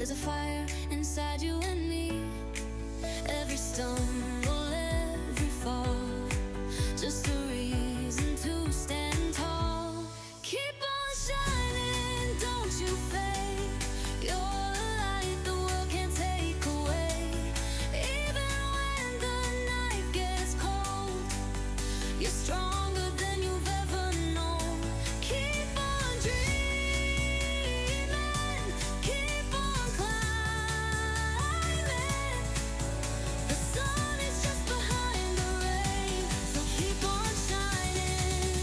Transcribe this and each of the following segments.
There's a fire inside you and me. Every stumble, every fall, just a reason to stand tall. Keep on shining, don't you fade. You're a light the world can't take away. Even when the night gets cold, you're stronger than you've ever known. Keep on dreaming, keep on climbing. The sun is just behind the rain, so keep on shining.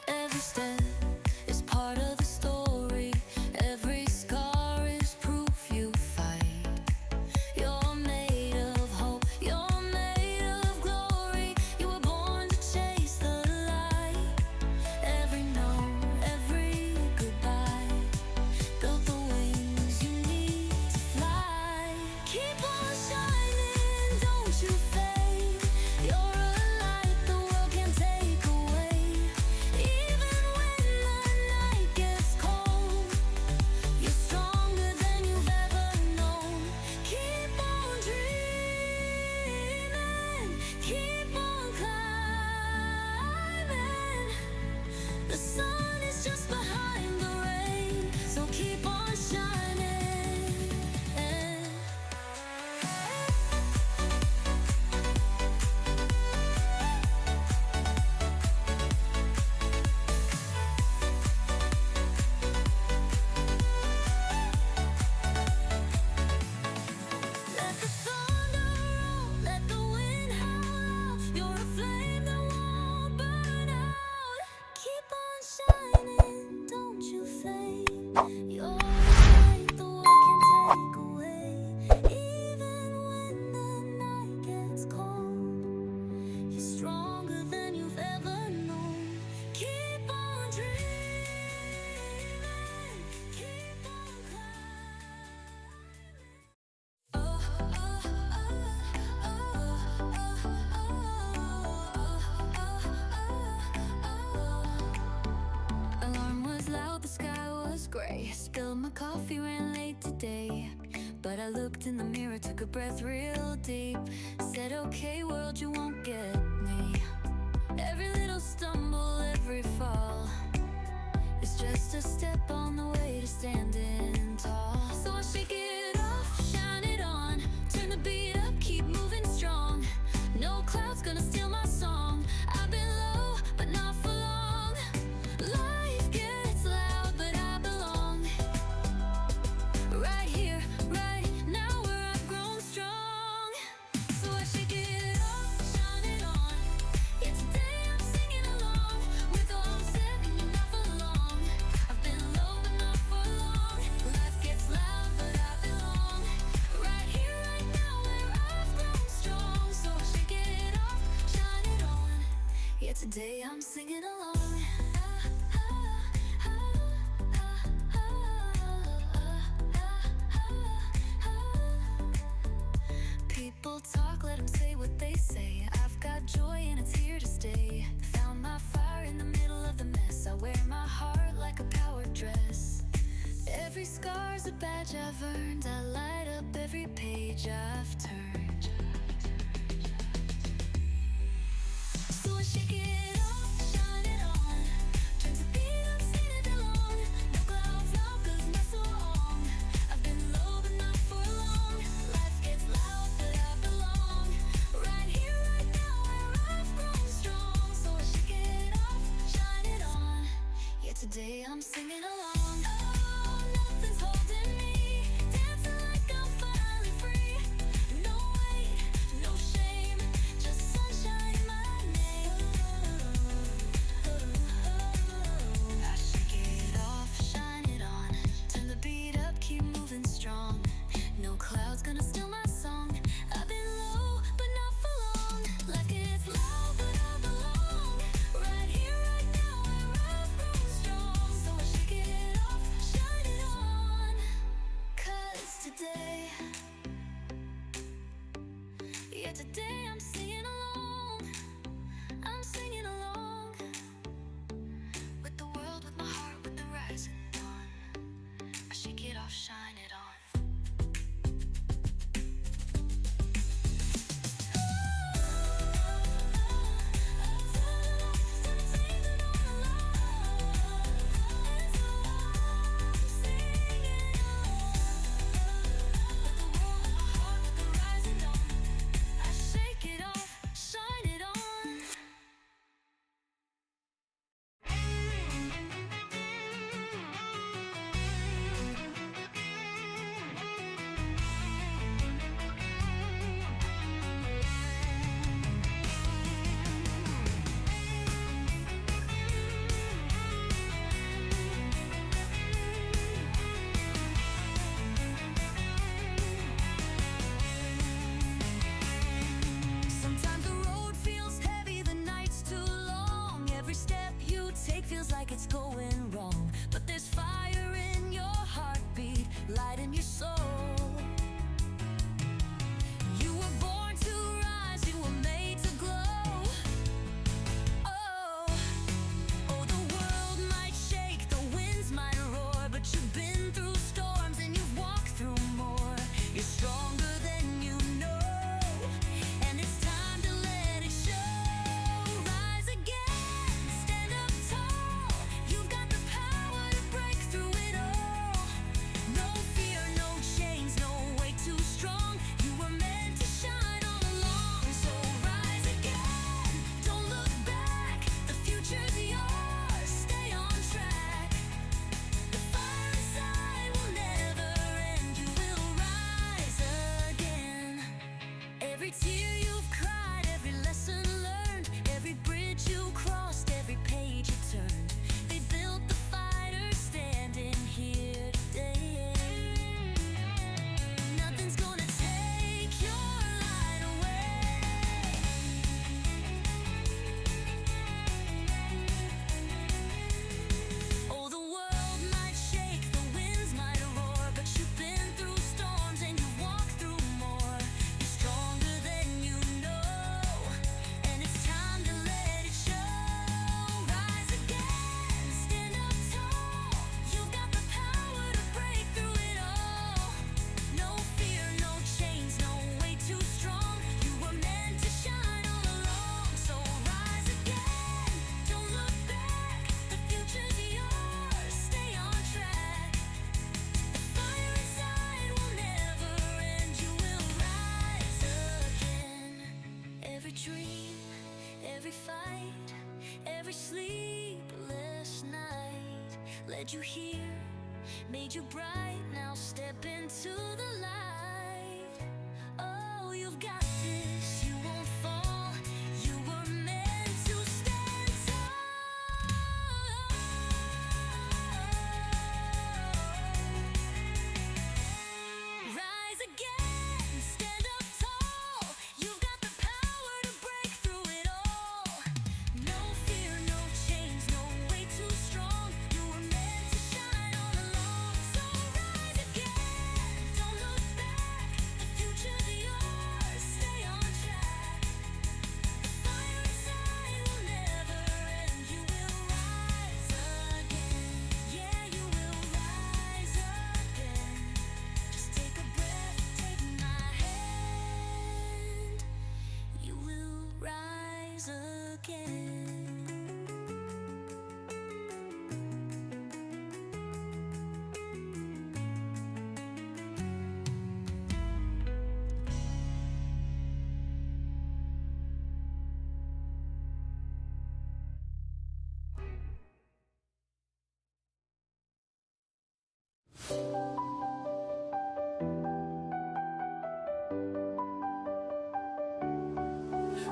Every step is part of the story. Every scar is proof you fight. You're made of hope, you're made of glory. You were born to chase the light. Every no, every goodbye built the wings you need to fly. Keep on shining, don't you fade. You're a light the world can't take away. Even when the night gets cold, you're stronger than you've ever known. Keep on dreaming, keep on climbing. The sun is just behind the rain, so keep on shining. Let the thunder roll, let the wind howl. You're a flame that won't burn out. Keep on shining, don't you fade. You're a light the world can't take away. Even when the night gets cold, you're stronger than you've ever known. Keep on dreaming, keep on Alarm was loud, the sky was gray. Spilled my coffee, ran late today. But I looked in the mirror, took a breath real deep. Said, okay, world, you won't get me. Every little stumble, every fall is just a step on the way to standing tall. So I shake it off, shine it on, turn the beat up, keep moving strong. No cloud's gonna steal my song. I've been low, but not for long. Life gets loud, but I belong. Right here, right now, where I've grown strong. So I shake it off, shine it on. Yeah, today I'm singing along with all I'm said and you're not for long. I've been low, but not for long. Life gets loud, but I belong. Right here, right now, where I've grown strong. So I shake it off, shine it on. Yeah, today I'm singing along. People talk, let them say what they say. I've got joy and it's here to stay. Found my fire in the middle of the mess. I wear my heart like a power dress. Every scar's a badge I've earned. I light up every page I've turned. So I shake it off, shine it on. Turn to beat up, seen it along. No clouds now, 'cause not so long. I've been low, but not for long. Life gets loud, but I belong. Right here, right now, where I've grown strong. So I shake it off, shine it on. Yeah, today I'm singing along. Oh, nothing's holding me. Dancing like I'm finally free. No weight, no shame, just sunshine in my name. Yeah, today I'm singing along. I'm singing along with the world, with my heart, with the rising dawn. I shake it off, shine it on. Feels like it's going wrong, but there's fire in your heartbeat, light in your soul. You were born to rise, you were made to glow. Oh, oh, the world might shake, the winds might roar, but you've been through storms and you've walked through more. You're stronger than you know, and it's time to let it show. Rise again, stand up tall. You've got the power to break through it all. No fear, no chains, no way too strong. You were meant to shine all along. So rise again, don't look back. The future's yours, stay on track. The fire inside will never end. You will rise again. Every tear you've cried, every lesson learned, every bridge you crossed, every page you turned. They built the fighters standing here today. Nothing's gonna take your light away. Oh, the world might shake, the winds might roar, but you've been through storms and you've walked through more. You're stronger than you know, and it's time to let it show. Rise again, stand up tall. You've got the power to break through it all. No fear, no chains, no way too strong. You were meant to shine all along. So rise again, don't look back. The future's yours, stay on track. The fire inside will never end. You will rise again. Every dream, every fight, every sleepless night led you here, made you bright. Now step into the light. Oh, you've got this, you won't fall. You were meant to stand tall. Rise again, stand up tall. You've got the power to break through it all. No fear, no chains, no way too strong. You were meant to shine all along. So rise again, don't look back. The future's yours, stay on track. The fire inside will never end. You will rise again. Yeah, you will rise again. Just take a breath, take my hand. You will rise again.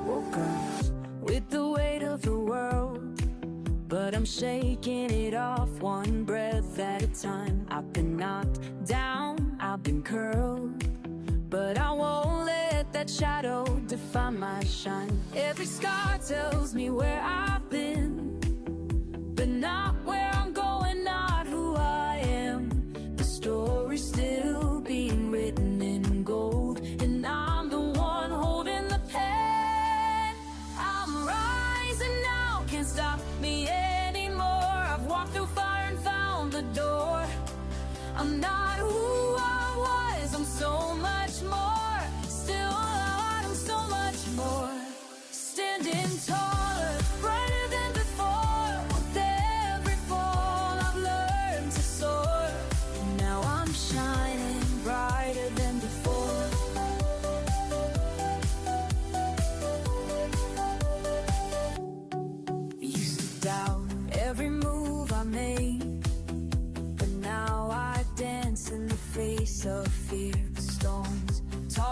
Woke up with the weight of the world, but I'm shaking it off one breath at a time. I've been knocked down, I've been curled, but I won't let that shadow define my shine. Every scar tells me where I've been, but not where I'm going, not who I am. The story's still being written in gold, and I'm the one holding the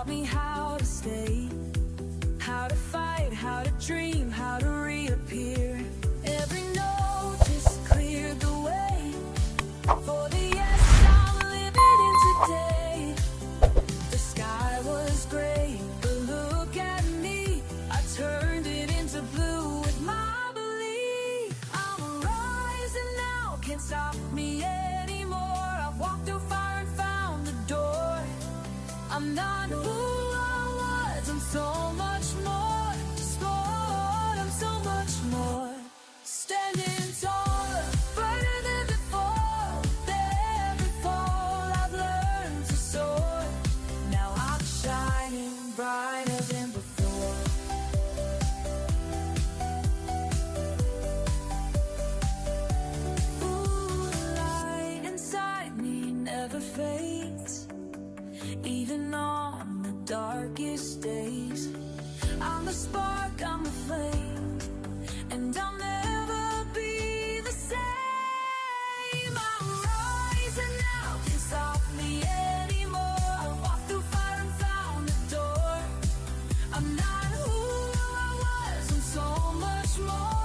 me how to stay, how to fight, how to dream, how to reappear. Every note just cleared the way for the yes I'm living in today. The sky was gray, but look at me, I turned it into blue with my belief. I'm rising now, can't stop me anymore. I've walked through fire and found the door. I'm not who I was, I'm so much more. Smart, I'm so much more. Standing taller, brighter than before. With every fall I've learned to soar. Now I'm shining brighter than before. Ooh, the light inside me never fades, even on the darkest days. I'm the spark, I'm the flame, and I'll never be the same. I'm rising now, can't stop me anymore. I walked through fire and found the door. I'm not who I was, I'm so much more.